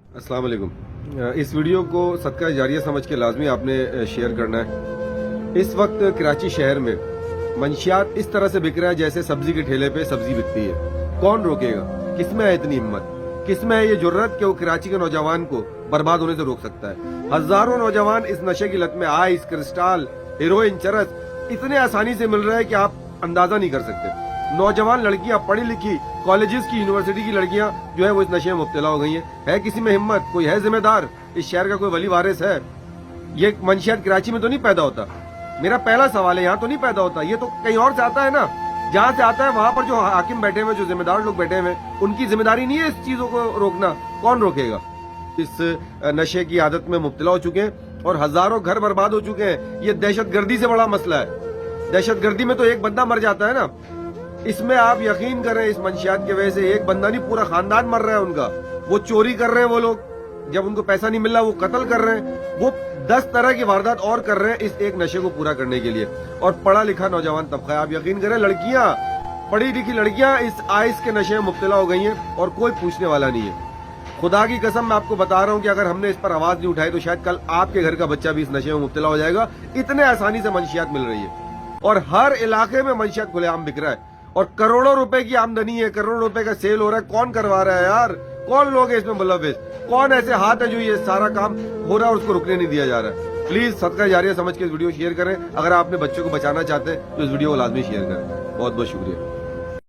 अस्सलाम वालेकुम। इस वीडियो को सदका जारिया समझ के लाजमी आपने शेयर करना है। इस वक्त कराची शहर में मंशियात इस तरह से बिक रहा है जैसे सब्जी के ठेले पे सब्जी बिकती है। कौन रोकेगा? किसमें है इतनी हिम्मत? किसमें है ये जुर्रत कि वो कराची के नौजवान को बर्बाद होने से रोक सकता है? हजारों नौजवान इस नशे की लत में आइस, क्रिस्टल, हेरोइन, चरस इतने आसानी से मिल रहा है कि आप अंदाजा नहीं कर सकते। नौजवान लड़कियां, पढ़ी लिखी कॉलेजेस की, यूनिवर्सिटी की लड़कियां जो है वो इस नशे में मुब्तला हो गई हैं। है किसी में हिम्मत? कोई है जिम्मेदार? इस शहर का कोई वली वारिस है? ये मंशियात कराची में तो नहीं पैदा होता। मेरा पहला सवाल है, यहाँ तो नहीं पैदा होता, ये तो कहीं और से आता है ना। जहाँ से आता है वहां पर जो हाकिम बैठे हुए, जो जिम्मेदार लोग बैठे हुए, उनकी जिम्मेदारी नहीं है इस चीजों को रोकना। कौन रोकेगा? इस नशे की आदत में मुब्तला हो चुके हैं और हजारों घर बर्बाद हो चुके हैं। ये दहशतगर्दी से बड़ा मसला है। दहशतगर्दी में तो एक बंदा मर जाता है ना, इसमें आप यकीन करें इस मंशियात की वजह से एक बंदा नहीं, पूरा खानदान मर रहा है उनका। वो चोरी कर रहे हैं, वो लोग जब उनको पैसा नहीं मिल रहा वो कत्ल कर रहे हैं, वो 10 तरह की वारदात और कर रहे हैं इस एक नशे को पूरा करने के लिए। और पढ़ा लिखा नौजवान तबका, आप यकीन करें लड़कियां, पढ़ी लिखी लड़कियां इस आइस के नशे में मुब्तला हो गई हैं और कोई पूछने वाला नहीं है। खुदा की कसम मैं आपको बता रहा हूं कि अगर हमने इस पर आवाज नहीं उठाई तो शायद कल आपके घर का बच्चा भी इस नशे में मुब्तला हो जाएगा। इतने आसानी से मंशियात मिल रही है और हर इलाके में मंशियात खुलेआम बिक रहा है और करोड़ों रुपए की आमदनी है, करोड़ों रुपए का सेल हो रहा है। कौन करवा रहा है यार? कौन लोग है इसमें मुलव्विस? कौन ऐसे हाथ है जो ये सारा काम हो रहा है और उसको रुकने नहीं दिया जा रहा है? प्लीज सदका जारिया समझ के इस वीडियो शेयर करें। अगर आप अपने बच्चों को बचाना चाहते हैं तो इस वीडियो को लाजमी शेयर करें। बहुत बहुत शुक्रिया।